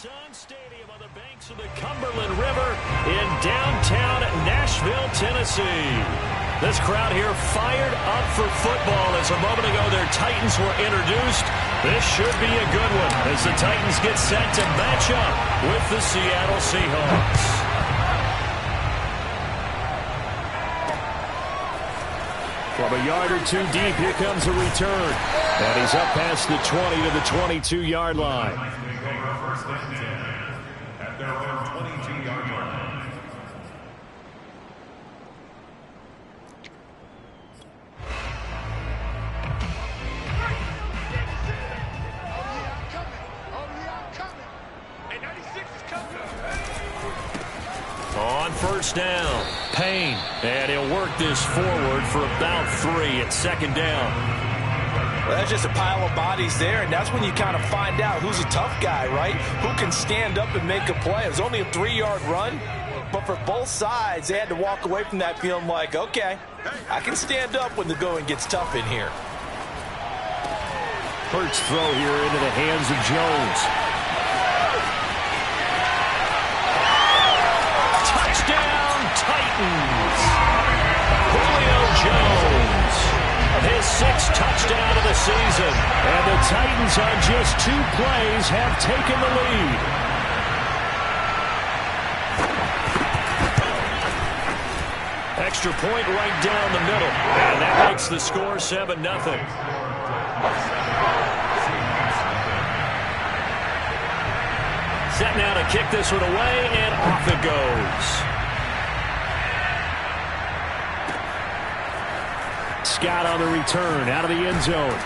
Sun Stadium on the banks of the Cumberland River in downtown Nashville, Tennessee. This crowd here fired up for football as a moment ago their Titans were introduced. This should be a good one as the Titans get set to match up with the Seattle Seahawks. From a yard or two deep, here comes a return. And he's up past the 20 to the 22-yard line. First and 10 at their own 22-yard line. On first down, Payne, and he'll work this forward for about 3 at second down. Well, that's just a pile of bodies there, and that's when you kind of find out who's a tough guy, right? Who can stand up and make a play. It was only a 3-yard run, but for both sides, they had to walk away from that feeling like, okay, I can stand up when the going gets tough in here. Hurts throw here into the hands of Jones. Touchdown, Titans! Julio Jones. His 6th touchdown of the season. And the Titans on just 2 plays have taken the lead. Extra point right down the middle. And that makes the score 7-0. Set now to kick this one away, and off it goes. Scott on the return out of the end zone.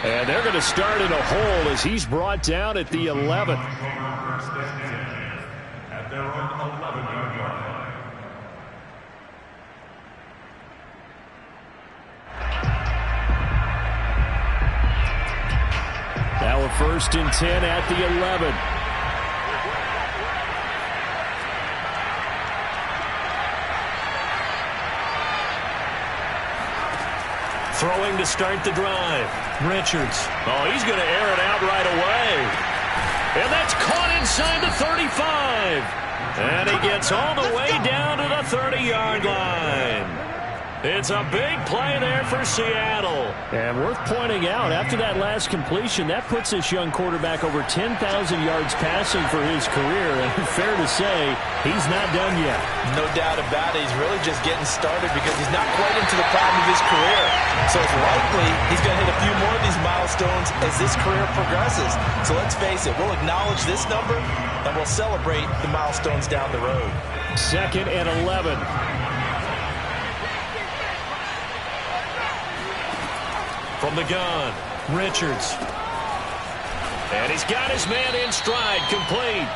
And they're going to start in a hole as he's brought down at the 11th. At their own 11-yard line. Now a 1st and 10 at the 11. Throwing to start the drive. Richards. Oh, he's going to air it out right away. And that's caught inside the 35. And he gets all the way down to the 30-yard line. It's a big play there for Seattle. And worth pointing out, after that last completion, that puts this young quarterback over 10,000 yards passing for his career. And fair to say, he's not done yet. No doubt about it. He's really just getting started because he's not quite into the prime of his career. So it's likely he's going to hit a few more of these milestones as this career progresses. So let's face it, we'll acknowledge this number and we'll celebrate the milestones down the road. 2nd and 11. From the gun, Richards. And he's got his man in stride, complete.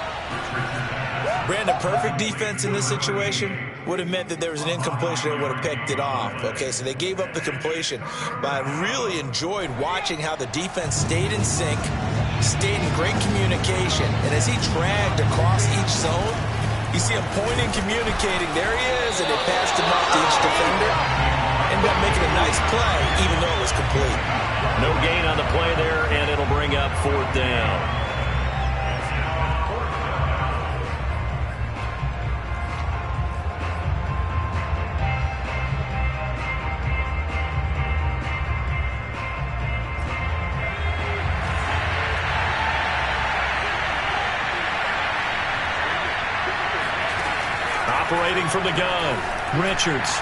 Brandon, perfect defense in this situation would have meant that there was an incompletion that would have picked it off. Okay, so they gave up the completion. But I really enjoyed watching how the defense stayed in sync, stayed in great communication. And as he dragged across each zone, you see him pointing, communicating. There he is, and they passed him up to each defender. Ended up making a nice play, even though it was complete. No gain on the play there, and it'll bring up 4th down. Operating from the gun, Richards.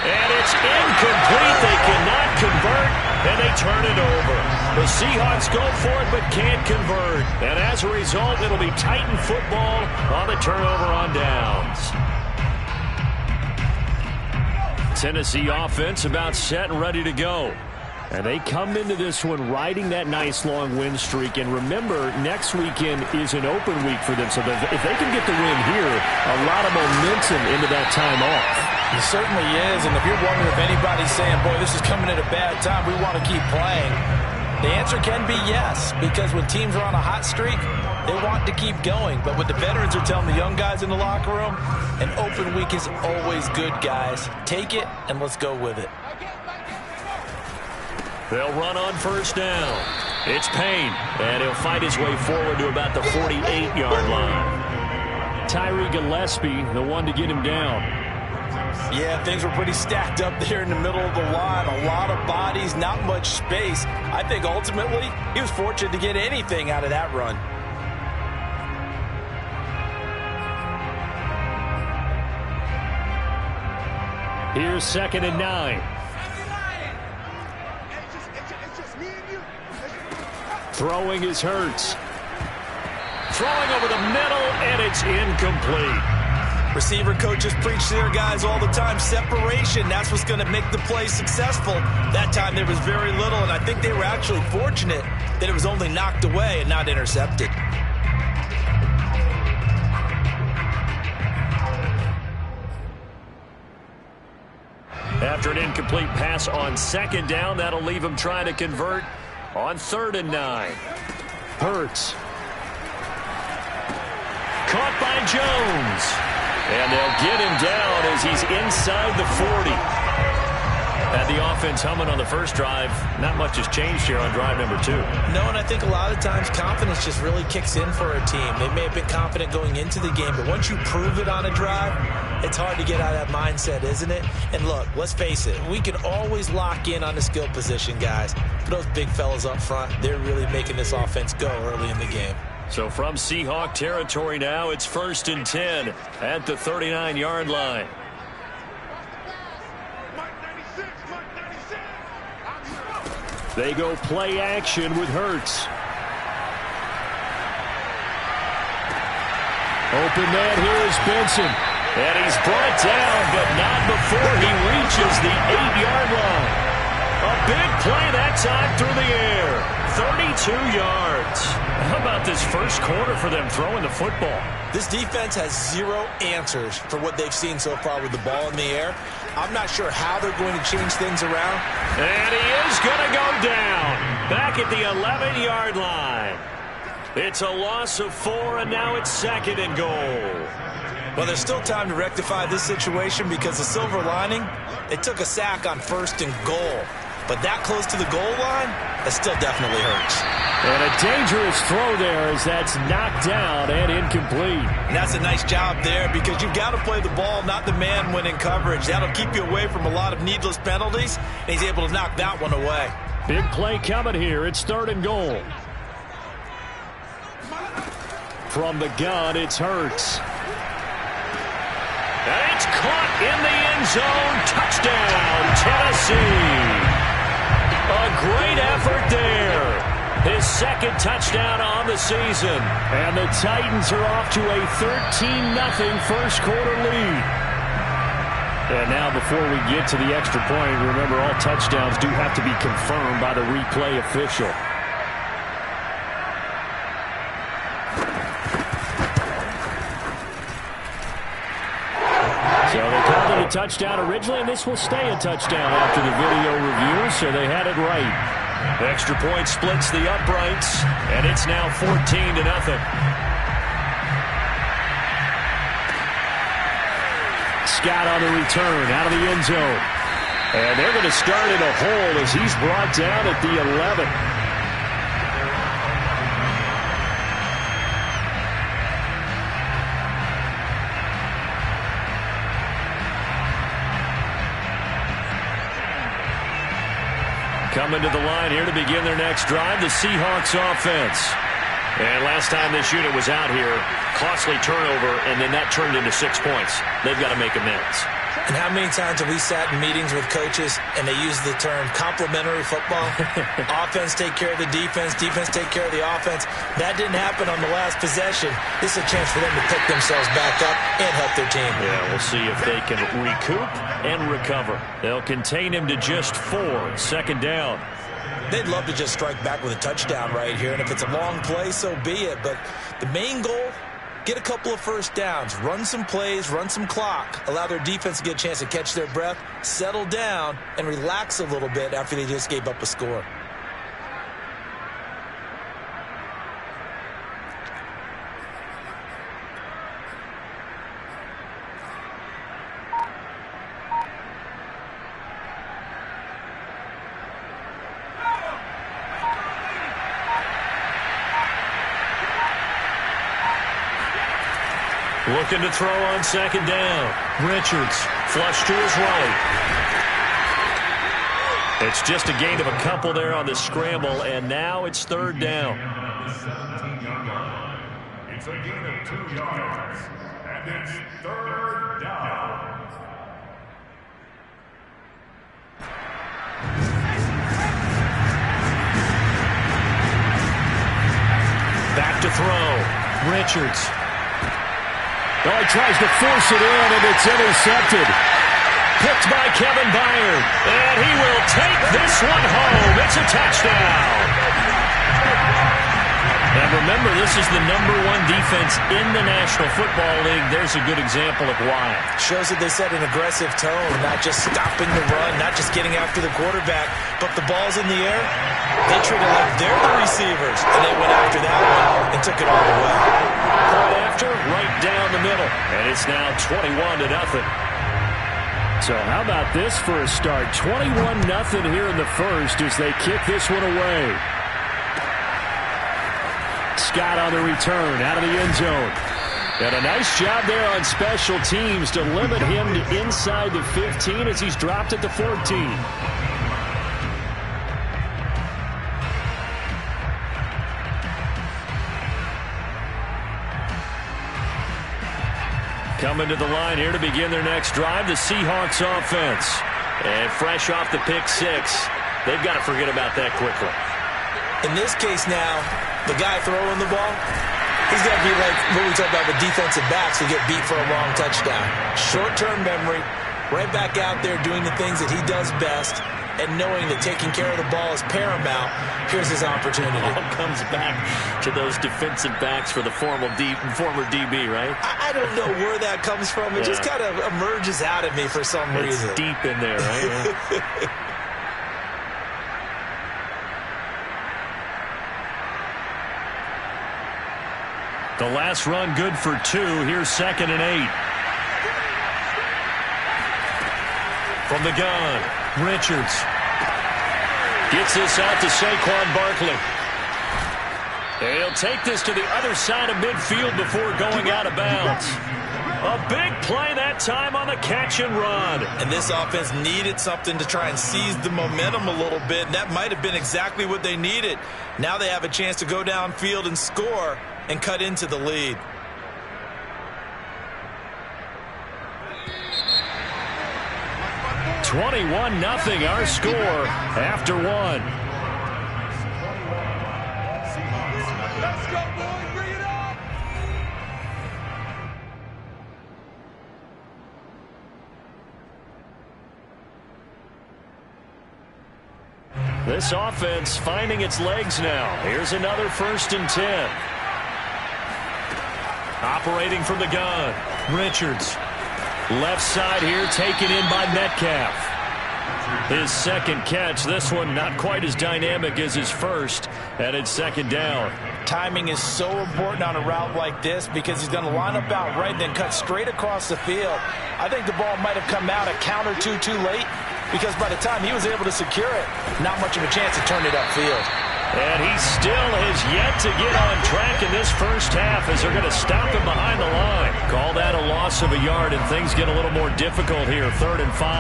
And it's incomplete. They cannot convert, and they turn it over. The Seahawks go for it but can't convert. And as a result, it'll be Titan football on the turnover on downs. Tennessee offense about set and ready to go. And they come into this one riding that nice long win streak. And remember, next weekend is an open week for them. So if they can get the win here, a lot of momentum into that time off. It certainly is. And if you're wondering if anybody's saying, boy, this is coming at a bad time, we want to keep playing, the answer can be yes. Because when teams are on a hot streak, they want to keep going. But what the veterans are telling the young guys in the locker room, an open week is always good, guys. Take it, and let's go with it. They'll run on first down. It's Payne, and he'll fight his way forward to about the 48-yard line. Tyree Gillespie, the one to get him down. Yeah, things were pretty stacked up there in the middle of the line. A lot of bodies, not much space. I think ultimately he was fortunate to get anything out of that run. Here's 2nd and 9. Throwing is Hurts. Throwing over the middle, and it's incomplete. Receiver coaches preach to their guys all the time. Separation, that's what's going to make the play successful. That time there was very little, and I think they were actually fortunate that it was only knocked away and not intercepted. After an incomplete pass on 2nd down, that'll leave him trying to convert on 3rd and 9. Hurts. Caught by Jones. And they'll get him down as he's inside the 40. Had the offense humming on the first drive. Not much has changed here on drive number 2. No, and I think a lot of times confidence just really kicks in for a team. They may have been confident going into the game, but once you prove it on a drive, it's hard to get out of that mindset, isn't it? And look, let's face it, we can always lock in on the skill position, guys. But those big fellas up front, they're really making this offense go early in the game. So from Seahawk territory now, it's 1st and 10 at the 39-yard line. They go play action with Hurts. Open man here is Benson. And he's brought down, but not before he reaches the 8-yard line. A big play that time through the air. 32 yards. How about this first quarter for them throwing the football? This defense has zero answers for what they've seen so far with the ball in the air. I'm not sure how they're going to change things around. And he is going to go down. Back at the 11-yard line. It's a loss of 4, and now it's 2nd and goal. Well, there's still time to rectify this situation because the silver lining, they took a sack on 1st and goal. But that close to the goal line, that still definitely hurts. And a dangerous throw there as that's knocked down and incomplete. And that's a nice job there because you've got to play the ball, not the man when in coverage. That'll keep you away from a lot of needless penalties, and he's able to knock that one away. Big play coming here. It's 3rd and goal. From the gun, it's Hurts. And it's caught in the end zone. Touchdown, Tennessee. A great effort there. His 2nd touchdown on the season. And the Titans are off to a 13-0 first quarter lead. And now before we get to the extra point, remember all touchdowns do have to be confirmed by the replay official. So they called it a touchdown originally, and this will stay a touchdown after the video review, so they had it right. Extra point splits the uprights, and it's now 14-0. Scott on the return out of the end zone. And they're going to start in a hole as he's brought down at the 11. Coming to the line here to begin their next drive, the Seahawks offense. And last time this unit was out here, costly turnover, and then that turned into 6 points. They've got to make amends. And how many times have we sat in meetings with coaches and they use the term complementary football? Offense take care of the defense, defense take care of the offense. That didn't happen on the last possession. This is a chance for them to pick themselves back up and help their team. Yeah, we'll see if they can recoup and recover. They'll contain him to just 4. 2nd down. They'd love to just strike back with a touchdown right here, and if it's a long play, so be it. But the main goal, get a couple of first downs, run some plays, run some clock, allow their defense to get a chance to catch their breath, settle down, and relax a little bit after they just gave up a score. Looking to throw on second down. Richards, flush to his right. It's just a gain of a couple there on the scramble, and now it's third down. It's a gain of 2 yards, and it's third down. Back to throw. Richards. Oh, he tries to force it in, and it's intercepted. Picked by Kevin Byard. And he will take this one home. It's a touchdown. And remember, this is the #1 defense in the National Football League. There's a good example of why. Shows that they set an aggressive tone, not just stopping the run, not just getting after the quarterback, but the ball's in the air. They treat it like they're the receivers, and they went after that one and took it all the way. Right after, right down the middle. And it's now 21-0. So how about this for a start? 21-0 here in the first as they kick this one away. Scott on the return out of the end zone. And a nice job there on special teams to limit him to inside the 15 as he's dropped at the 14. Coming to the line here to begin their next drive, the Seahawks offense. And fresh off the pick six, they've got to forget about that quickly. In this case now, the guy throwing the ball, he's got to be like what we talk about with defensive backs who get beat for a long touchdown. Short-term memory, right back out there doing the things that he does best, and knowing that taking care of the ball is paramount. Here's his opportunity. All comes back to those defensive backs for the former DB, right? I don't know where that comes from. It just kind of emerges out of me for some reason. It's deep in there, right? Yeah. The last run good for 2. Here's 2nd and 8. From the gun, Richards gets this out to Saquon Barkley. He'll take this to the other side of midfield before going out of bounds. A big play that time on the catch and run. And this offense needed something to try and seize the momentum a little bit, and that might have been exactly what they needed. Now they have a chance to go downfield and score and cut into the lead. (21-0) our score after 1. Let's go, boys, bring it up! This offense finding its legs now. Here's another 1st and 10. Operating from the gun, Richards. Left side here taken in by Metcalf. His second catch. This one not quite as dynamic as his first, and it's 2nd down. Timing is so important on a route like this because he's going to line up out right and then cut straight across the field. I think the ball might have come out a count or two too late because by the time he was able to secure it, not much of a chance to turn it upfield. And he still has yet to get on track in this first half as they're going to stop him behind the line. Call that a loss of a yard, and things get a little more difficult here. 3rd and 5.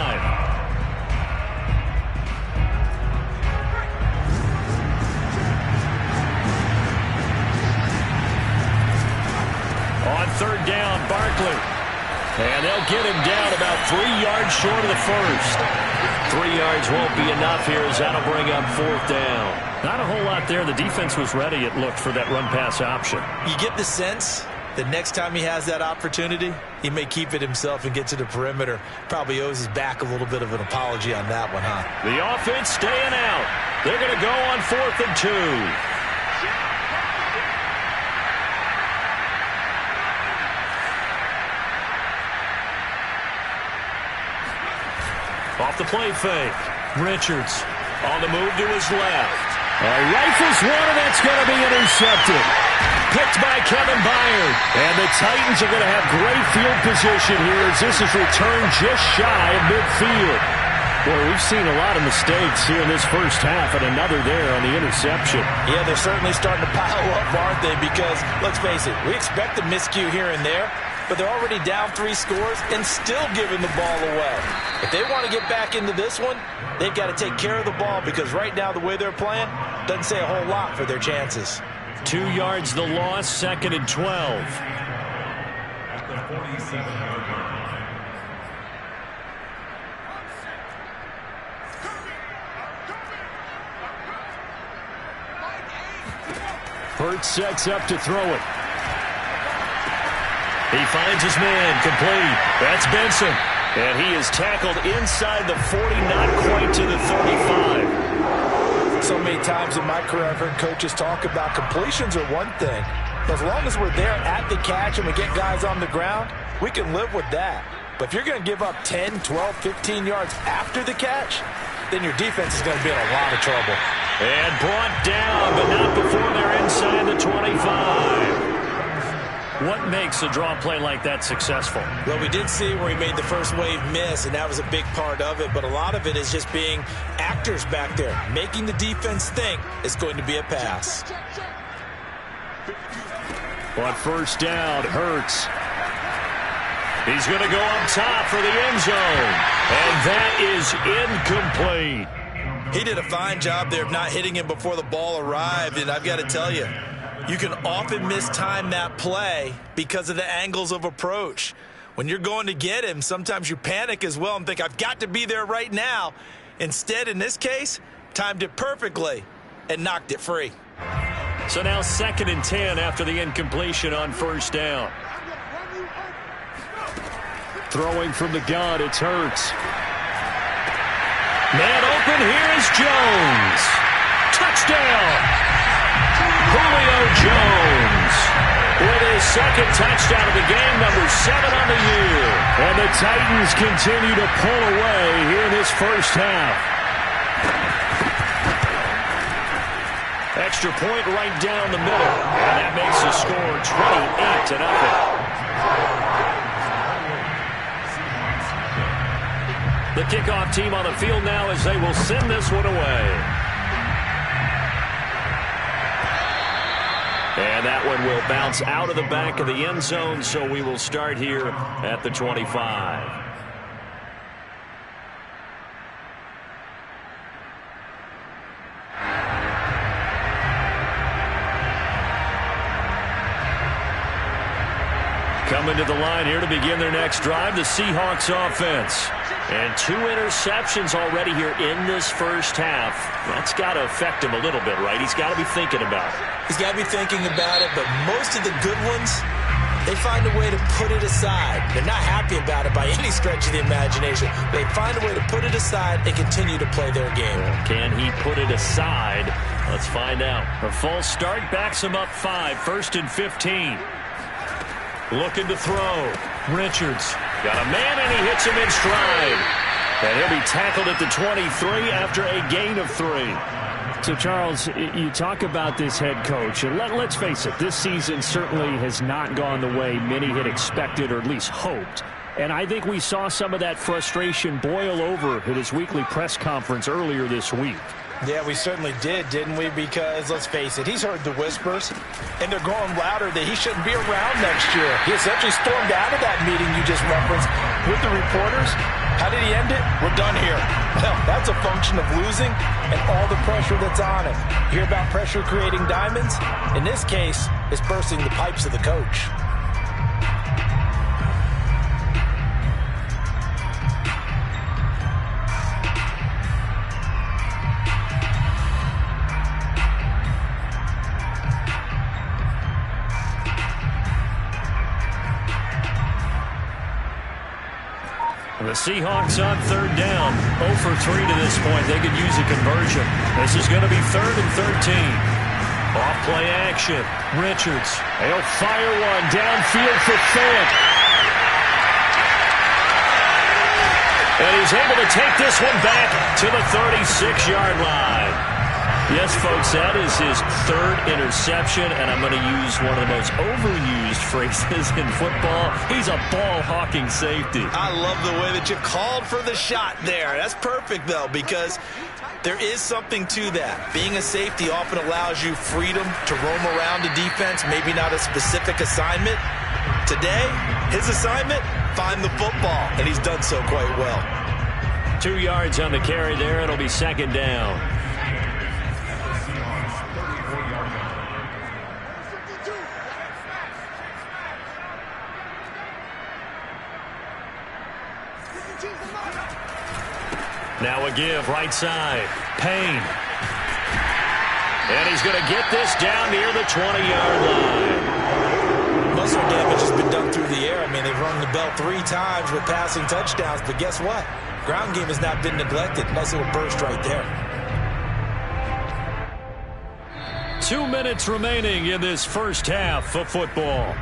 On 3rd down, Barkley. And they'll get him down about 3 yards short of the first. 3 yards won't be enough here as that'll bring up 4th down. Not a whole lot there. The defense was ready, it looked, for that run-pass option. You get the sense that next time he has that opportunity, he may keep it himself and get to the perimeter. Probably owes his back a little bit of an apology on that one, huh? The offense staying out. They're going to go on 4th and 2. Off the play fake. Richards on the move to his left. Rifles one, and that's going to be intercepted. Picked by Kevin Byard. And the Titans are going to have great field position here as this is returned just shy of midfield. Boy, we've seen a lot of mistakes here in this first half, and another there on the interception. Yeah, they're certainly starting to pile up, aren't they? Because, let's face it, we expect a miscue here and there. but they're already down 3 scores and still giving the ball away. If they want to get back into this one, they've got to take care of the ball because right now the way they're playing doesn't say a whole lot for their chances. 2 yards the loss, 2nd and 12. At the 47-yard line. Hurts sets up to throw it. He finds his man, complete. That's Benson. And he is tackled inside the 40, not quite to the 35. So many times in my career, I've heard coaches talk about completions are one thing. As long as we're there at the catch and we get guys on the ground, we can live with that. But if you're going to give up 10, 12, 15 yards after the catch, then your defense is going to be in a lot of trouble. And brought down, but not before they're inside the 25. What makes a draw play like that successful? Well, we did see where he made the first wave miss, and that was a big part of it. But a lot of it is just being actors back there, making the defense think it's going to be a pass. On first down, Hurts. He's going to go up top for the end zone. And that is incomplete. He did a fine job there of not hitting him before the ball arrived, and I've got to tell you, you can often mistime that play because of the angles of approach. When you're going to get him, sometimes you panic as well and think, I've got to be there right now. Instead, in this case, timed it perfectly and knocked it free. So now 2nd and 10 after the incompletion on first down. Throwing from the gun, it's Hurts. Man open, here is Jones. Touchdown! Julio Jones with his 2nd touchdown of the game, number 7 on the year. And the Titans continue to pull away here in this first half. Extra point right down the middle. And that makes the score 28-0. The kickoff team on the field now as they will send this one away. And that one will bounce out of the back of the end zone, so we will start here at the 25. Coming to the line here to begin their next drive, the Seahawks offense. And 2 interceptions already here in this first half. That's got to affect him a little bit, right? He's got to be thinking about it. He's got to be thinking about it, but most of the good ones, they find a way to put it aside. They're not happy about it by any stretch of the imagination. They find a way to put it aside and continue to play their game. Can he put it aside? Let's find out. A false start backs him up 5, 1st and 15. Looking to throw. Richards got a man, and he hits him in stride. And he'll be tackled at the 23 after a gain of 3. So, Charles, you talk about this head coach, and let's face it, this season certainly has not gone the way many had expected or at least hoped. And I think we saw some of that frustration boil over at his weekly press conference earlier this week. Yeah, we certainly did, didn't we? Because, let's face it, he's heard the whispers, and they're growing louder that he shouldn't be around next year. He essentially stormed out of that meeting you just referenced with the reporters. How did he end it? We're done here. Well, that's a function of losing and all the pressure that's on him. You hear about pressure creating diamonds? In this case, it's bursting the pipes of the coach. The Seahawks on 3rd down. 0 for 3 to this point. They could use a conversion. This is going to be 3rd and 13. Off play action. Richards. He'll fire one downfield for Fant. And he's able to take this one back to the 36-yard line. Yes, folks, that is his 3rd interception, and I'm going to use one of the most overused phrases in football. He's a ball-hawking safety. I love the way that you called for the shot there. That's perfect, though, because there is something to that. Being a safety often allows you freedom to roam around the defense, maybe not a specific assignment, Today, his assignment, find the football, and he's done so quite well. 2 yards on the carry there. It'll be second down. Now a give, right side. Payne. And he's going to get this down near the 20-yard line. Most of the damage has been done through the air. I mean, they've rung the bell 3 times with passing touchdowns, but guess what? Ground game has not been neglected. Nice little burst right there. 2 minutes remaining in this first half of football.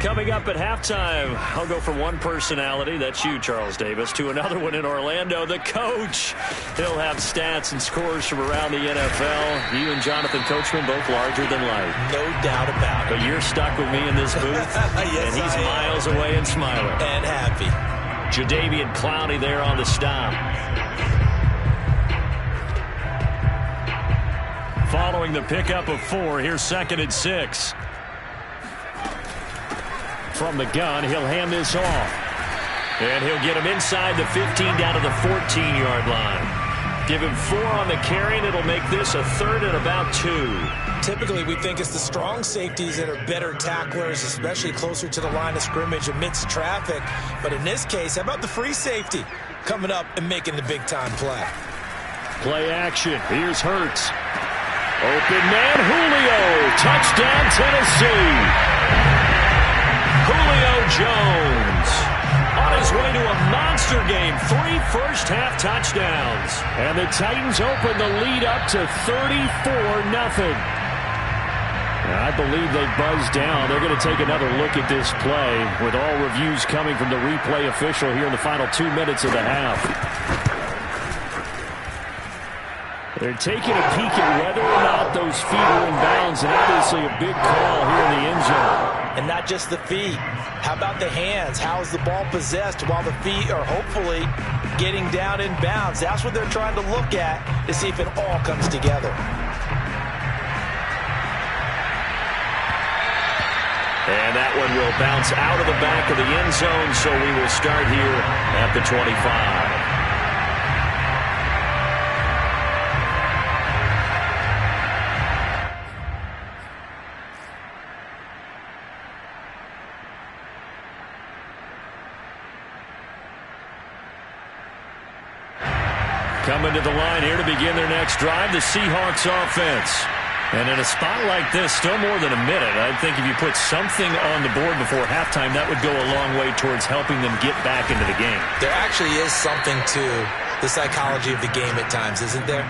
Coming up at halftime, I'll go from one personality, that's you, Charles Davis, to another one in Orlando, the coach. He'll have stats and scores from around the NFL. You and Jonathan Coachman both larger than life. No doubt about it. But you're stuck with me in this booth, yes, and he's miles away and smiling. And happy. Jadeveon Clowney there on the stop. Following the pickup of 4, here's 2nd and 6. From the gun, he'll hand this off. And he'll get him inside the 15 down to the 14-yard line. Give him 4 on the carry, and it'll make this a 3rd and about 2. Typically, we think it's the strong safeties that are better tacklers, especially closer to the line of scrimmage amidst traffic. But in this case, how about the free safety coming up and making the big-time play? Play action. Here's Hurts. Open man, Julio. Touchdown, Tennessee. Julio Jones on his way to a monster game. 3 first-half touchdowns. And the Titans open the lead up to 34-0. I believe they buzzed down. They're going to take another look at this play with all reviews coming from the replay official here in the final 2 minutes of the half. They're taking a peek at whether or not those feet are in bounds, and obviously a big call here in the end zone. And not just the feet. How about the hands? How is the ball possessed while the feet are hopefully getting down in bounds? That's what they're trying to look at to see if it all comes together. And that one will bounce out of the back of the end zone, so we will start here at the 25. Coming to the line here to begin their next drive, the Seahawks offense. And in a spot like this, still more than a minute, I think if you put something on the board before halftime, that would go a long way towards helping them get back into the game. There actually is something to the psychology of the game at times, isn't there?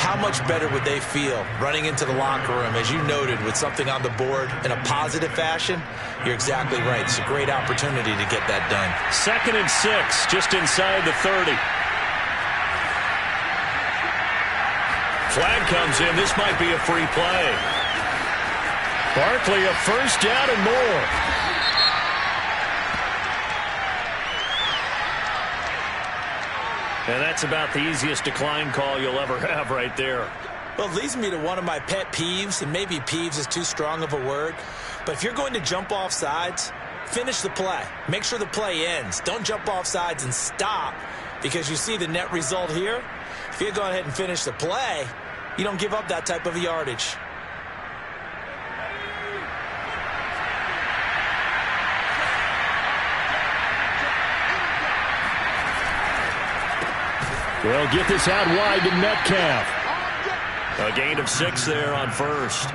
How much better would they feel running into the locker room, as you noted, with something on the board in a positive fashion? You're exactly right. It's a great opportunity to get that done. 2nd and 6, just inside the 30. Flag comes in. This might be a free play. Barkley a first down and more. And that's about the easiest decline call you'll ever have right there. Well, it leads me to one of my pet peeves, and maybe peeves is too strong of a word, but if you're going to jump off sides, finish the play. Make sure the play ends. Don't jump off sides and stop, because you see the net result here. If you go ahead and finish the play, you don't give up that type of yardage. They'll get this out wide to Metcalf. A gain of 6 there on first.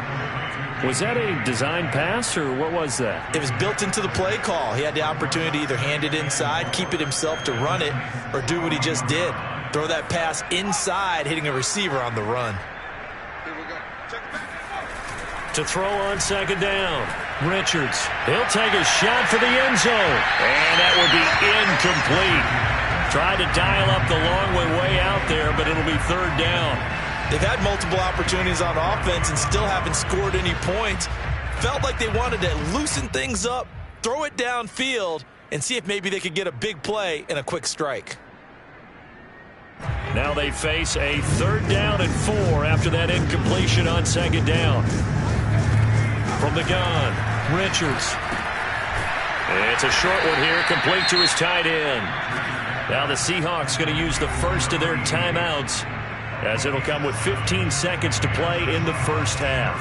Was that a design pass, or what was that? It was built into the play call. He had the opportunity to either hand it inside, keep it himself to run it, or do what he just did. Throw that pass inside, hitting a receiver on the run. To throw on 2nd down, Richards. He'll take a shot for the end zone. And that will be incomplete. Tried to dial up the long way out there, but it'll be 3rd down. They've had multiple opportunities on offense and still haven't scored any points. Felt like they wanted to loosen things up, throw it downfield, and see if maybe they could get a big play and a quick strike. Now they face a 3rd down and 4 after that incompletion on 2nd down. From the gun, Richards. It's a short one here, complete to his tight end. Now the Seahawks going to use the first of their timeouts, as it'll come with 15 seconds to play in the first half.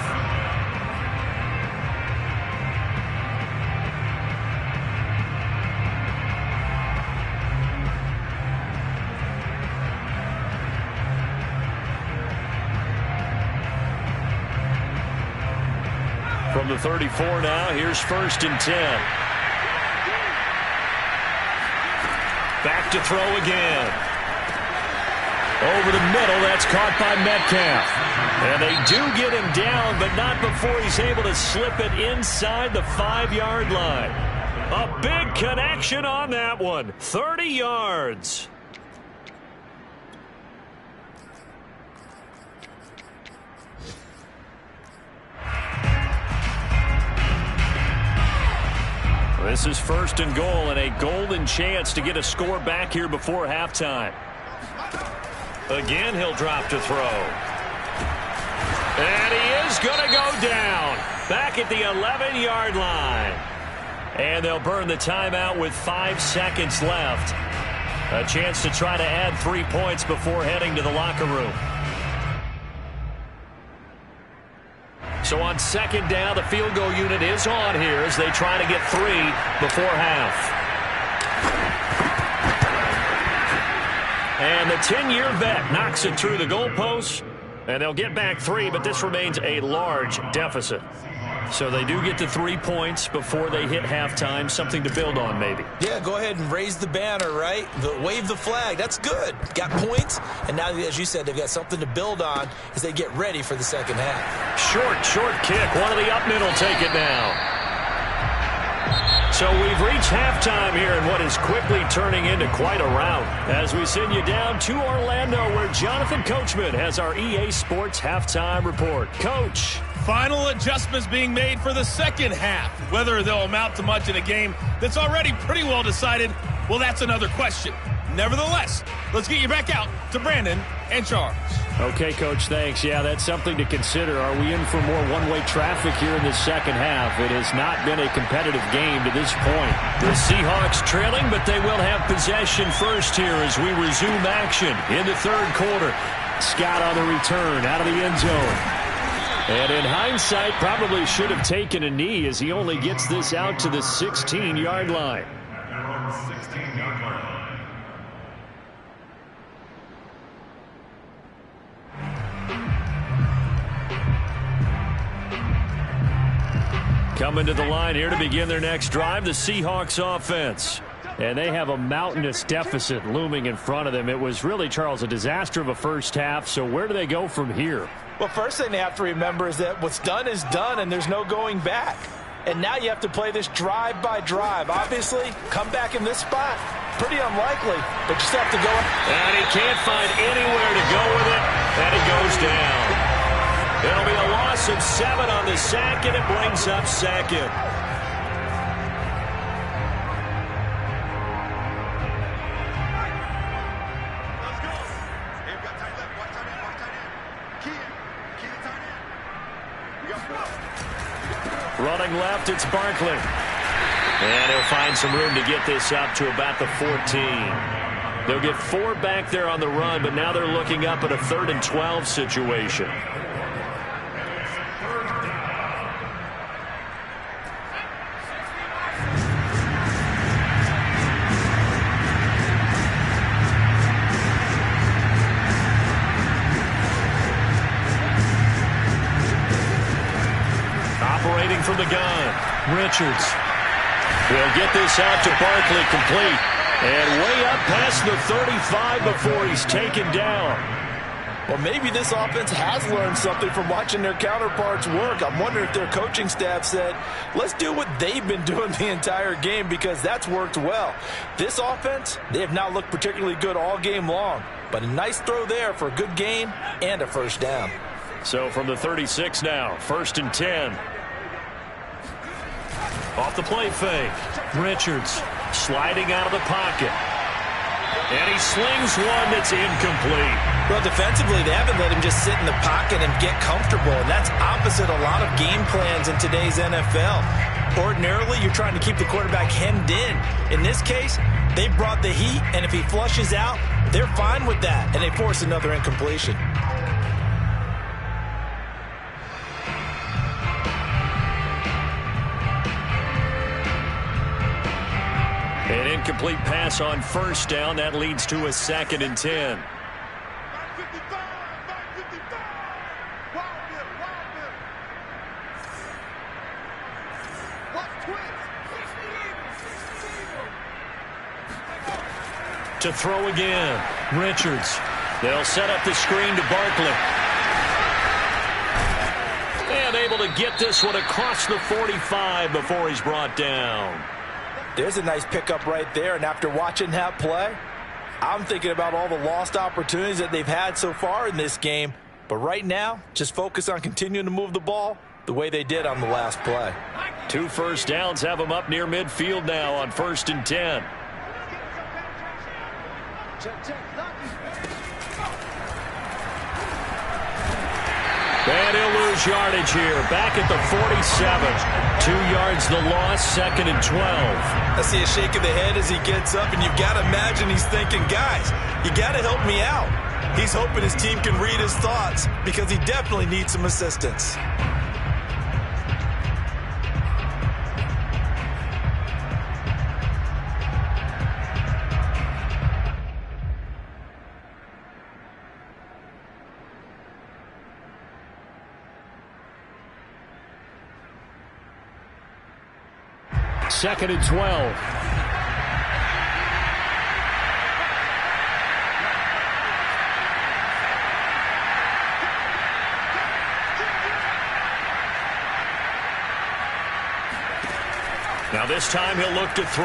From the 34 now, here's 1st and 10. Back to throw again. Over the middle, that's caught by Metcalf. And they do get him down, but not before he's able to slip it inside the 5-yard line. A big connection on that one. 30 yards. This is 1st and goal and a golden chance to get a score back here before halftime. Again, he'll drop to throw. And he is going to go down. Back at the 11-yard line. And they'll burn the timeout with 5 seconds left. A chance to try to add 3 points before heading to the locker room. So on 2nd down, the field goal unit is on here as they try to get 3 before half. And the 10-year vet knocks it through the goalpost, and they'll get back 3, but this remains a large deficit. So they do get to 3 points before they hit halftime, something to build on maybe. Yeah, go ahead and raise the banner, right? Wave the flag. That's good. Got points, and now, as you said, they've got something to build on as they get ready for the second half. Short kick. One of the up middle take it now. So we've reached halftime here in what is quickly turning into quite a rout as we send you down to Orlando where Jonathan Coachman has our EA Sports halftime report. Coach. Final adjustments being made for the second half. Whether they'll amount to much in a game that's already pretty well decided, well, that's another question. Nevertheless, let's get you back out to Brandon and Charles. Okay, Coach, thanks. Yeah, that's something to consider. Are we in for more one-way traffic here in the second half? It has not been a competitive game to this point. The Seahawks trailing, but they will have possession first here as we resume action in the 3rd quarter. Scott on the return out of the end zone. And in hindsight, probably should have taken a knee as he only gets this out to the 16-yard line. Coming to the line here to begin their next drive, the Seahawks offense. And they have a mountainous deficit looming in front of them. It was really, Charles, a disaster of a first half. So where do they go from here? Well, first thing they have to remember is that what's done is done, and there's no going back. And now you have to play this drive by drive. Obviously, come back in this spot, pretty unlikely, but you just have to go. And he can't find anywhere to go with it, and it goes down. It'll be a loss of 7 on the sack, and it brings up 2nd. Running left, it's Barkley. And he'll find some room to get this up to about the 14. They'll get 4 back there on the run, but now they're looking up at a 3rd and 12 situation. Operating from the gun, Richards. Will get this out to Barkley complete. And way up past the 35 before he's taken down. Well, maybe this offense has learned something from watching their counterparts work. I'm wondering if their coaching staff said, let's do what they've been doing the entire game because that's worked well. This offense, they have not looked particularly good all game long. But a nice throw there for a good gain and a first down. So from the 36 now, 1st and 10. Off the play fake. Richards sliding out of the pocket. And he slings one that's incomplete. Well, defensively, they haven't let him just sit in the pocket and get comfortable, and that's opposite a lot of game plans in today's NFL. Ordinarily, you're trying to keep the quarterback hemmed in. In this case, they brought the heat, and if he flushes out, they're fine with that, and they force another incompletion. An incomplete pass on first down. That leads to a 2nd and 10. To throw again. Richards. They'll set up the screen to Barkley. And able to get this one across the 45 before he's brought down. There's a nice pickup right there, and after watching that play, I'm thinking about all the lost opportunities that they've had so far in this game. But right now, just focus on continuing to move the ball the way they did on the last play. 2 first downs have them up near midfield now on 1st and 10. And he'll lose yardage here. Back at the 47. 2 yards the loss, 2nd and 12. I see a shake of the head as he gets up, and you've got to imagine he's thinking, guys, you got to help me out. He's hoping his team can read his thoughts because he definitely needs some assistance. Second and 12. Now this time he'll look to throw.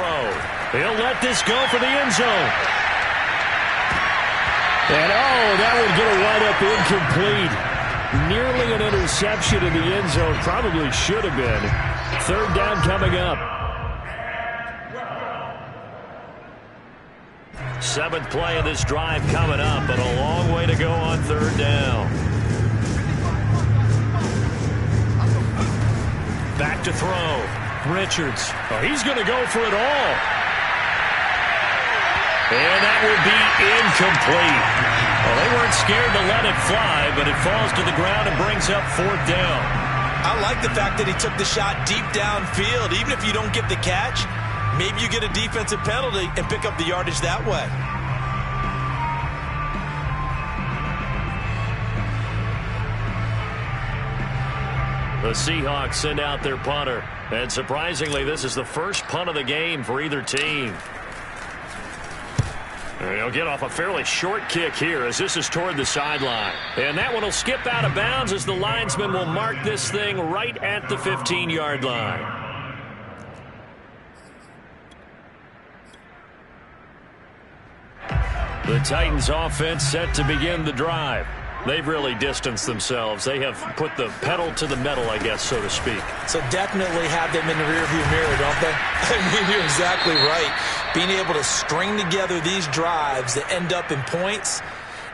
He'll let this go for the end zone. And that would get a wide-up incomplete. Nearly an interception in the end zone. Probably should have been. 3rd down coming up. 7th play of this drive coming up, but a long way to go on 3rd down. Back to throw. Richards. Oh, he's going to go for it all. And that will be incomplete. Well, they weren't scared to let it fly, but it falls to the ground and brings up 4th down. I like the fact that he took the shot deep downfield. Even if you don't get the catch, maybe you get a defensive penalty and pick up the yardage that way. The Seahawks send out their punter. And surprisingly, this is the first punt of the game for either team. And he'll get off a fairly short kick here as this is toward the sideline. And that one will skip out of bounds as the linesman will mark this thing right at the 15-yard line. The Titans offense set to begin the drive. They've really distanced themselves. They have put the pedal to the metal, I guess, so to speak. So definitely have them in the rearview mirror, don't they? I mean, you're exactly right. Being able to string together these drives that end up in points,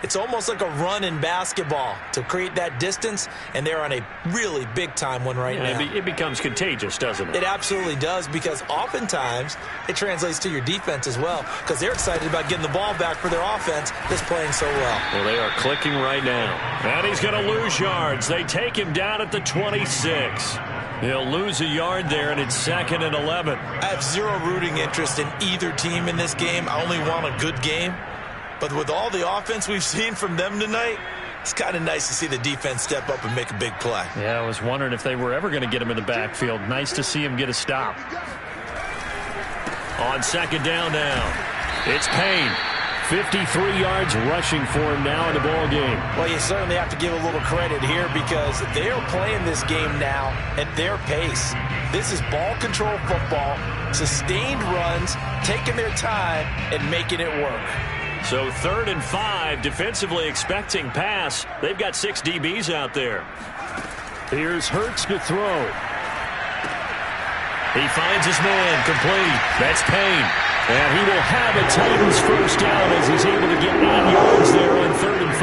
it's almost like a run in basketball to create that distance, and they're on a really big-time one right now. It becomes contagious, doesn't it? It absolutely does, because oftentimes it translates to your defense as well, because they're excited about getting the ball back for their offense that's playing so well. Well, they are clicking right now. And he's going to lose yards. They take him down at the 26. He'll lose a yard there, and it's 2nd and 11. I have zero rooting interest in either team in this game. I only want a good game. But with all the offense we've seen from them tonight, it's kind of nice to see the defense step up and make a big play. Yeah, I was wondering if they were ever going to get him in the backfield. Nice to see him get a stop. On 2nd down now, it's Payne. 53 yards rushing for him now in the ball game. Well, you certainly have to give a little credit here because they are playing this game now at their pace. This is ball control football, sustained runs, taking their time and making it work. So 3rd and 5, defensively expecting pass. They've got 6 DBs out there. Here's Hurts to throw. He finds his man, complete. That's Payne. And he will have a Titans first down as he's able to get 8 yards there on 3rd and 5.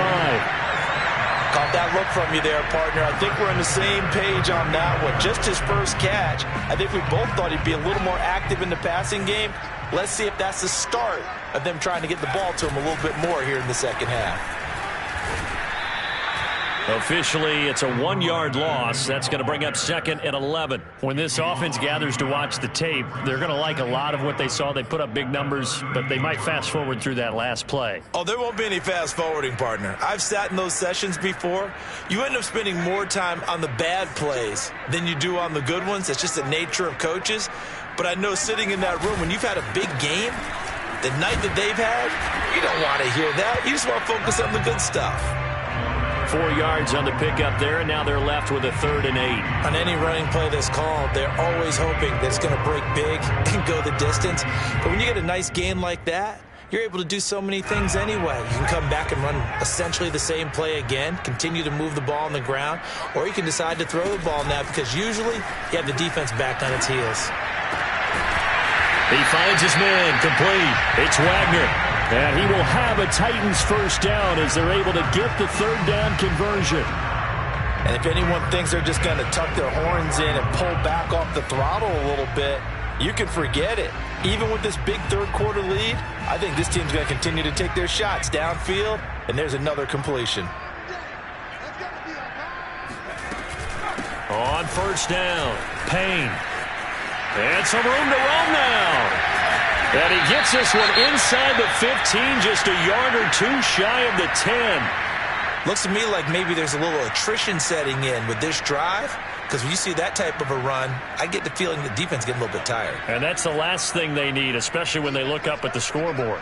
Caught that look from you there, partner. I think we're on the same page on that one. Just his first catch. I think we both thought he'd be a little more active in the passing game. Let's see if that's the start of them trying to get the ball to him a little bit more here in the second half. Officially, it's a 1-yard loss. That's going to bring up 2nd and 11. When this offense gathers to watch the tape, they're going to like a lot of what they saw. They put up big numbers, but they might fast forward through that last play. Oh, there won't be any fast forwarding, partner. I've sat in those sessions before. You end up spending more time on the bad plays than you do on the good ones. It's just the nature of coaches. But I know sitting in that room, when you've had a big game, the night that they've had, you don't want to hear that. You just want to focus on the good stuff. 4 yards on the pickup there, and now they're left with a 3rd and 8. On any running play that's called, they're always hoping that it's going to break big and go the distance. But when you get a nice game like that, you're able to do so many things anyway. You can come back and run essentially the same play again, continue to move the ball on the ground, or you can decide to throw the ball now because usually you have the defense back on its heels. He finds his man, complete. It's Wagner. And he will have a Titans first down as they're able to get the 3rd down conversion. And if anyone thinks they're just going to tuck their horns in and pull back off the throttle a little bit, you can forget it. Even with this big third-quarter lead, I think this team's going to continue to take their shots downfield, and there's another completion. On first down, Payne. And some room to roam now. And he gets this one inside the 15, just a yard or two shy of the 10. Looks to me like maybe there's a little attrition setting in with this drive, because when you see that type of a run, I get the feeling the defense getting a little bit tired. And that's the last thing they need, especially when they look up at the scoreboard.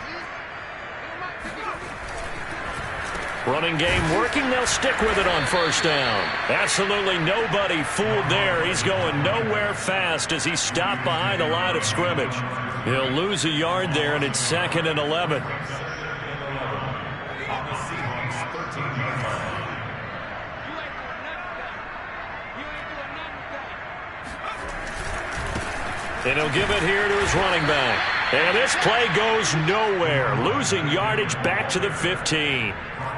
Running game working. They'll stick with it on first down. Absolutely nobody fooled there. He's going nowhere fast as he stopped behind the line of scrimmage. He'll lose a yard there, and it's 2nd and 11. And he'll give it here to his running back. And this play goes nowhere. Losing yardage back to the 15.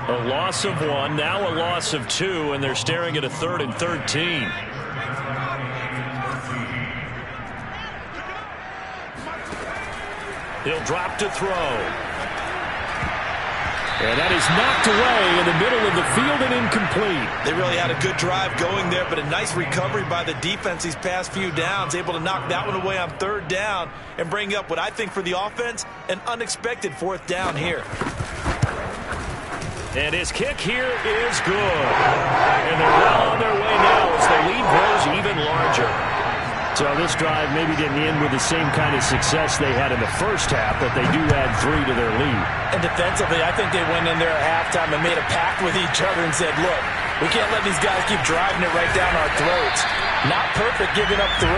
A loss of 1, now a loss of 2, and they're staring at a 3rd and 13. He'll drop to throw. And that is knocked away in the middle of the field and incomplete. They really had a good drive going there, but a nice recovery by the defense these past few downs, able to knock that one away on 3rd down and bring up what I think for the offense, an unexpected 4th down here. And his kick here is good. And they're well on their way now as the lead grows even larger. So this drive maybe didn't end with the same kind of success they had in the first half, but they do add 3 to their lead. And defensively, I think they went in there at halftime and made a pact with each other and said, look, we can't let these guys keep driving it right down our throats. Not perfect giving up 3,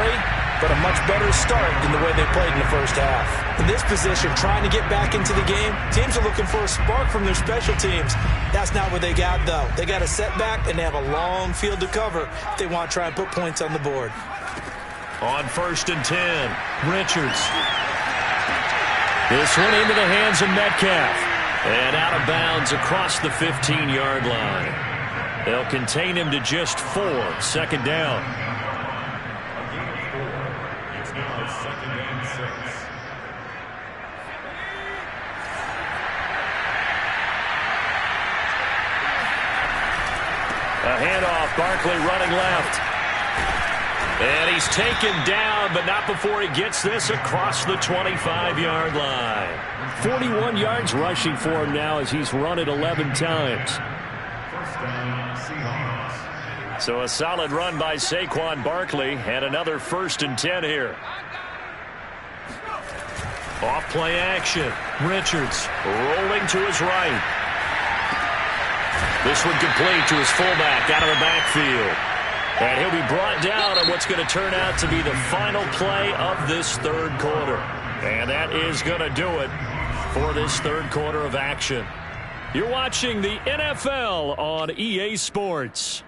but a much better start than the way they played in the first half. In this position, trying to get back into the game, teams are looking for a spark from their special teams. That's not what they got, though. They got a setback, and they have a long field to cover if they want to try and put points on the board. On 1st and 10, Richards. This one into the hands of Metcalf. And out of bounds across the 15-yard line. They'll contain him to just 4, 2nd down. It's now 2nd and 6. A handoff, Barkley running left. And he's taken down, but not before he gets this across the 25-yard line. 41 yards rushing for him now as he's run it 11 times. First down, Seahawks. So a solid run by Saquon Barkley, and another 1st and 10 here. Off play action. Richards rolling to his right. This one complete to his fullback out of the backfield. And he'll be brought down on what's going to turn out to be the final play of this 3rd quarter. And that is going to do it for this 3rd quarter of action. You're watching the NFL on EA Sports.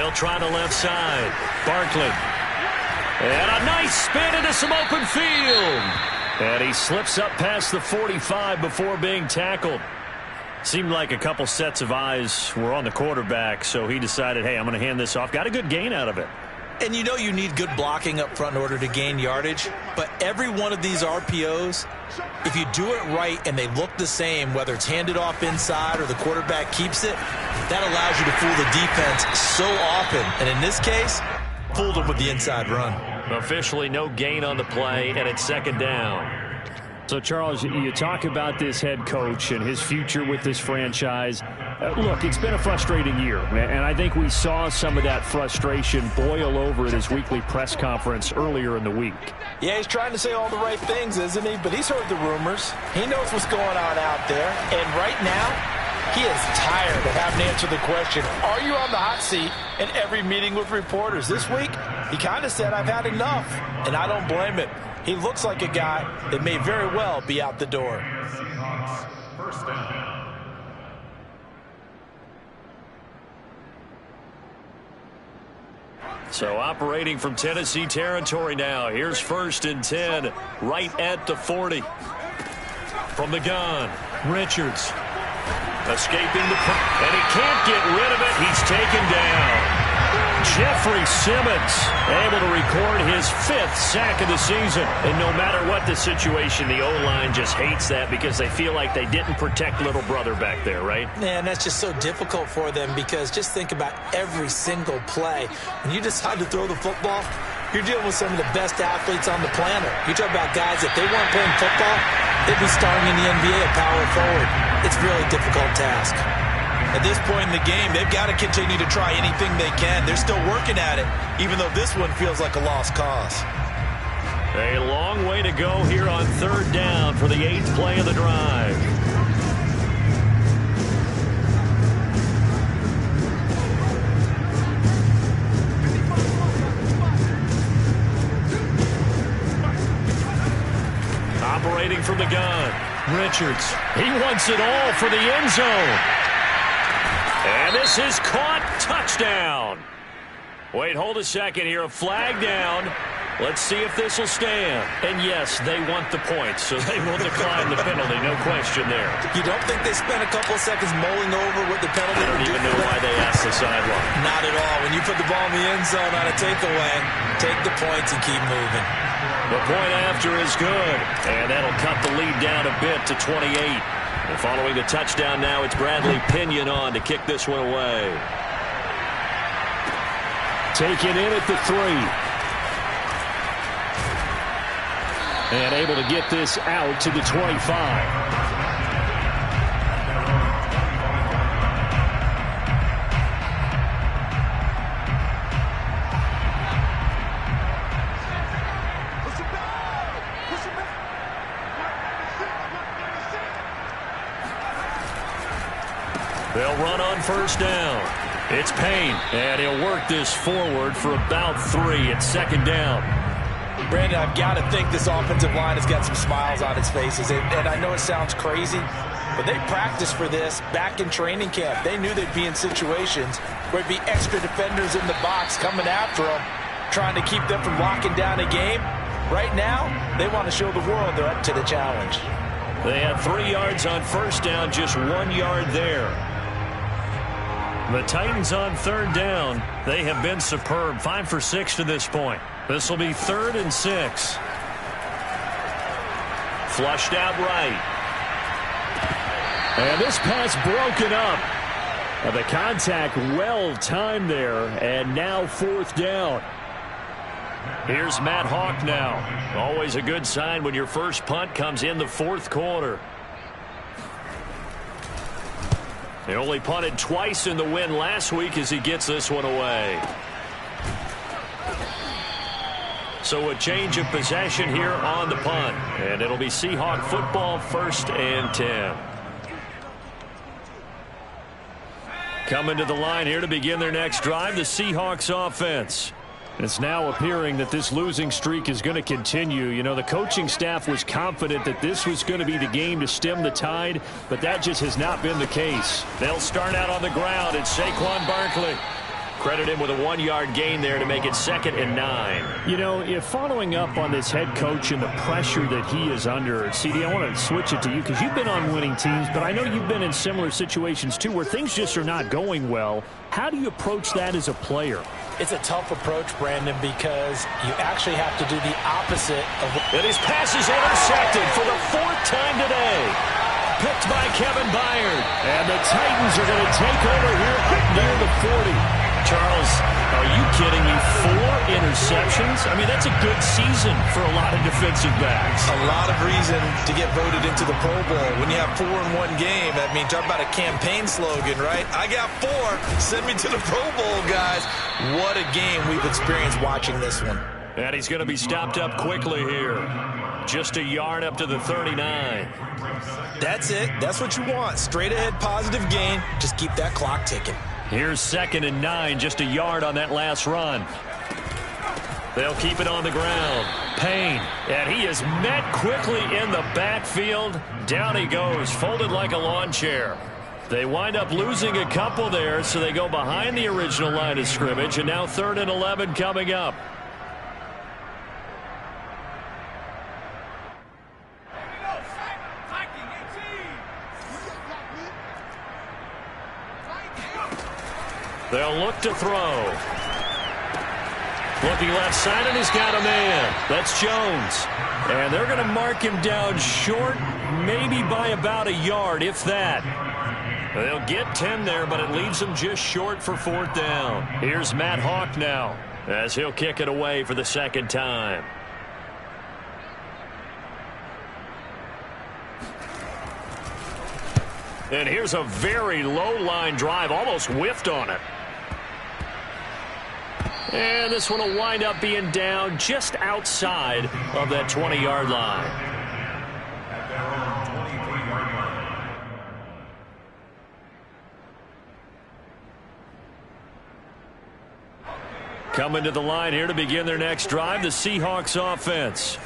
They'll try the left side. Barkley. And a nice spin into some open field. And he slips up past the 45 before being tackled. Seemed like a couple sets of eyes were on the quarterback, so he decided, hey, I'm going to hand this off. Got a good gain out of it. And you know you need good blocking up front in order to gain yardage, but every one of these RPOs, if you do it right and they look the same, whether it's handed off inside or the quarterback keeps it, that allows you to fool the defense so often. And in this case, fooled them with the inside run. Officially no gain on the play, and it's second down. So, Charles, you talk about this head coach and his future with this franchise. Look, it's been a frustrating year, and I think we saw some of that frustration boil over at his weekly press conference earlier in the week. Yeah, he's trying to say all the right things, isn't he? But he's heard the rumors. He knows what's going on out there. And right now, he is tired of having to answer the question, are you on the hot seat in every meeting with reporters? This week, he kind of said, I've had enough, and I don't blame him. He looks like a guy that may very well be out the door. First down. So operating from Tennessee territory now. Here's 1st and 10, right at the 40. From the gun, Richards. Escaping the and he can't get rid of it. He's taken down. Jeffrey Simmons able to record his 5th sack of the season. And no matter what the situation, the O-line just hates that because they feel like they didn't protect little brother back there, right? Man, that's just so difficult for them because just think about every single play. When you decide to throw the football, you're dealing with some of the best athletes on the planet. You talk about guys, if they weren't playing football, they'd be starting in the NBA at power forward. It's a really difficult task. At this point in the game, they've got to continue to try anything they can. They're still working at it, even though this one feels like a lost cause. A long way to go here on 3rd down for the 8th play of the drive. Operating from the gun, Richards. He wants it all for the end zone. And this is caught. Touchdown. Wait, hold a second here. A flag down. Let's see if this will stand. And yes, they want the points, so they will decline the penalty. No question there. You don't think they spent a couple of seconds mulling over what the penalty I don't even know why they asked the sideline. Not at all. When you put the ball in the end zone on a takeaway, take the points and keep moving. The point after is good, and that'll cut the lead down a bit to 28. And following the touchdown now, it's Bradley Pinion on to kick this one away. Taken in at the 3. And able to get this out to the 25. They'll run on 1st down. It's Payne, and he'll work this forward for about 3. It's 2nd down. Brandon, I've got to think this offensive line has got some smiles on its faces. And I know it sounds crazy, but they practiced for this back in training camp. They knew they'd be in situations where there'd be extra defenders in the box coming after them, trying to keep them from locking down a game. Right now, they want to show the world they're up to the challenge. They had 3 yards on 1st down, just 1 yard there. The Titans on 3rd down. They have been superb. 5 for 6 to this point. This will be 3rd and 6. Flushed out right. And this pass broken up. The contact well timed there. And now 4th down. Here's Matt Hawk now. Always a good sign when your first punt comes in the 4th quarter. He only punted twice in the win last week as he gets this one away. So a change of possession here on the punt. And it'll be Seahawk football, 1st and 10. Coming to the line here to begin their next drive, the Seahawks offense. It's now appearing that this losing streak is going to continue. You know, the coaching staff was confident that this was going to be the game to stem the tide, but that just has not been the case. They'll start out on the ground. It's Saquon Barkley. Credit him with a 1-yard gain there to make it 2nd and 9. You know, if following up on this head coach and the pressure that he is under, CD, I want to switch it to you because you've been on winning teams, but I know you've been in similar situations too where things just are not going well. How do you approach that as a player? It's a tough approach, Brandon, because you actually have to do the opposite of what... And his pass is intercepted for the 4th time today. Picked by Kevin Byard. And the Titans are going to take over here up near the 40. Charles, are you kidding me? 4 interceptions? I mean, that's a good season for a lot of defensive backs. A lot of reason to get voted into the Pro Bowl. When you have 4 in one game, I mean, talk about a campaign slogan, right? I got 4. Send me to the Pro Bowl, guys. What a game we've experienced watching this one. And he's going to be stopped up quickly here. Just a yard up to the 39. That's it. That's what you want. Straight ahead positive gain. Just keep that clock ticking. Here's 2nd and 9, just a yard on that last run. They'll keep it on the ground. Payne, and he is met quickly in the backfield. Down he goes, folded like a lawn chair. They wind up losing a couple there, so they go behind the original line of scrimmage, and now 3rd and 11 coming up. They'll look to throw. Looking left side, and he's got a man. That's Jones. And they're going to mark him down short, maybe by about a yard, if that. They'll get 10 there, but it leaves them just short for 4th down. Here's Matt Hawk now, as he'll kick it away for the 2nd time. And here's a very low-line drive, almost whiffed on it. And this one will wind up being down just outside of that 20-yard line. Coming to the line here to begin their next drive, the Seahawks offense.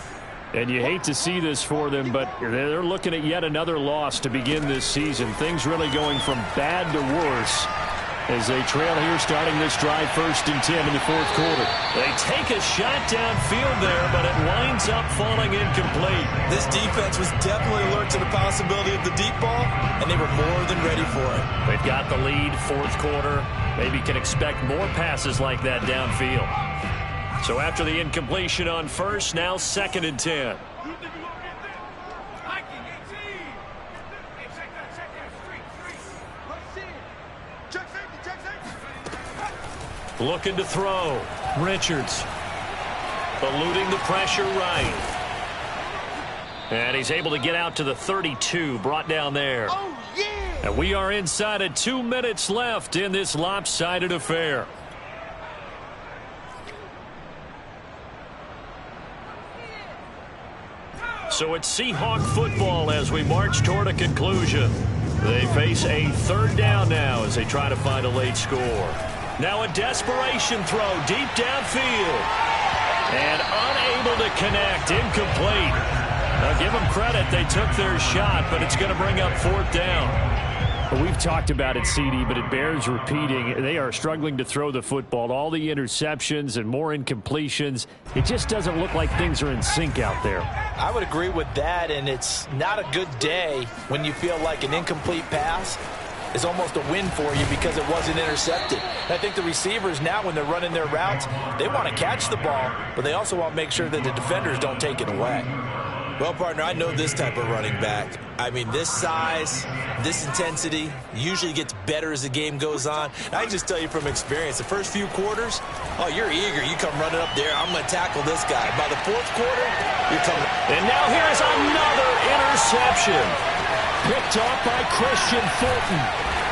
And you hate to see this for them, but they're looking at yet another loss to begin this season. Things really going from bad to worse as they trail here starting this drive 1st and 10 in the 4th quarter. They take a shot downfield there, but it winds up falling incomplete. This defense was definitely alert to the possibility of the deep ball, and they were more than ready for it. They've got the lead, 4th quarter. Maybe can expect more passes like that downfield. So after the incompletion on 1st, now 2nd and 10. Looking to throw. Richards. Eluding the pressure right. And he's able to get out to the 32, brought down there. Oh, yeah! And we are inside of 2 minutes left in this lopsided affair. So it's Seahawk football as we march toward a conclusion. They face a 3rd down now as they try to find a late score. Now a desperation throw deep downfield. And unable to connect, incomplete. Now give them credit, they took their shot, but it's going to bring up 4th down. We've talked about it, CD, but it bears repeating. They are struggling to throw the football. All the interceptions and more incompletions. It just doesn't look like things are in sync out there. I would agree with that, and it's not a good day when you feel like an incomplete pass is almost a win for you because it wasn't intercepted. I think the receivers now, when they're running their routes, they want to catch the ball, but they also want to make sure that the defenders don't take it away. Well, partner, I know this type of running back. I mean, this size, this intensity usually gets better as the game goes on. And I can just tell you from experience, the first few quarters, oh, you're eager. You come running up there, I'm going to tackle this guy. By the 4th quarter, you're coming. And now here's another interception. Picked off by Christian Fulton.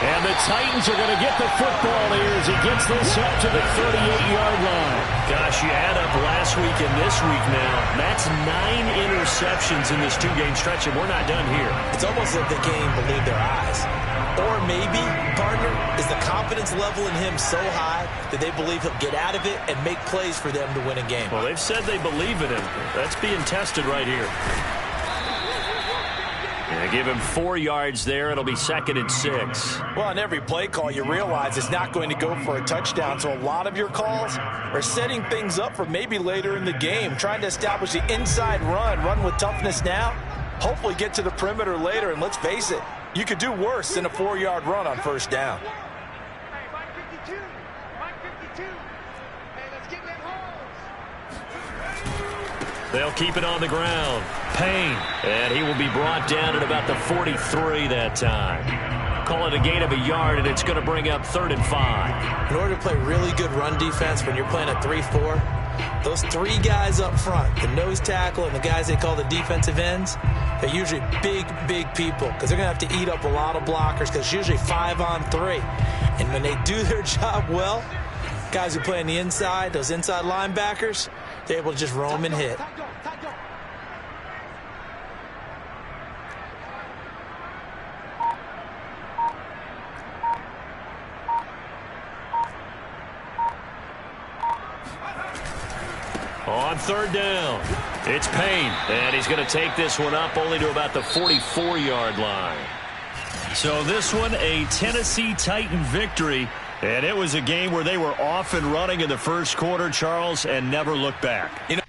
And the Titans are going to get the football here as he gets this up to the 38-yard line. Gosh, you add up last week and this week now. That's 9 interceptions in this 2-game stretch, and we're not done here. It's almost like they can't even believe their eyes. Or maybe, partner, is the confidence level in him so high that they believe he'll get out of it and make plays for them to win a game. Well, they've said they believe in him. That's being tested right here. Yeah, give him 4 yards there. It'll be 2nd and 6. Well, on every play call, you realize it's not going to go for a touchdown. So a lot of your calls are setting things up for maybe later in the game, trying to establish the inside run with toughness now, hopefully get to the perimeter later. And let's face it, you could do worse than a 4-yard run on first down. They'll keep it on the ground. Payne. And he will be brought down at about the 43 that time. Call it a gain of a yard, and it's going to bring up 3rd and 5. In order to play really good run defense when you're playing a 3-4, those 3 guys up front, the nose tackle and the guys they call the defensive ends, they're usually big people because they're going to have to eat up a lot of blockers because it's usually 5 on 3. And when they do their job well, guys who play on the inside, those inside linebackers, they're able to just roam and hit. On 3rd down, it's Payne, and he's going to take this one up only to about the 44-yard line. So this one, a Tennessee Titan victory, and it was a game where they were off and running in the first quarter, Charles, and never looked back. You know,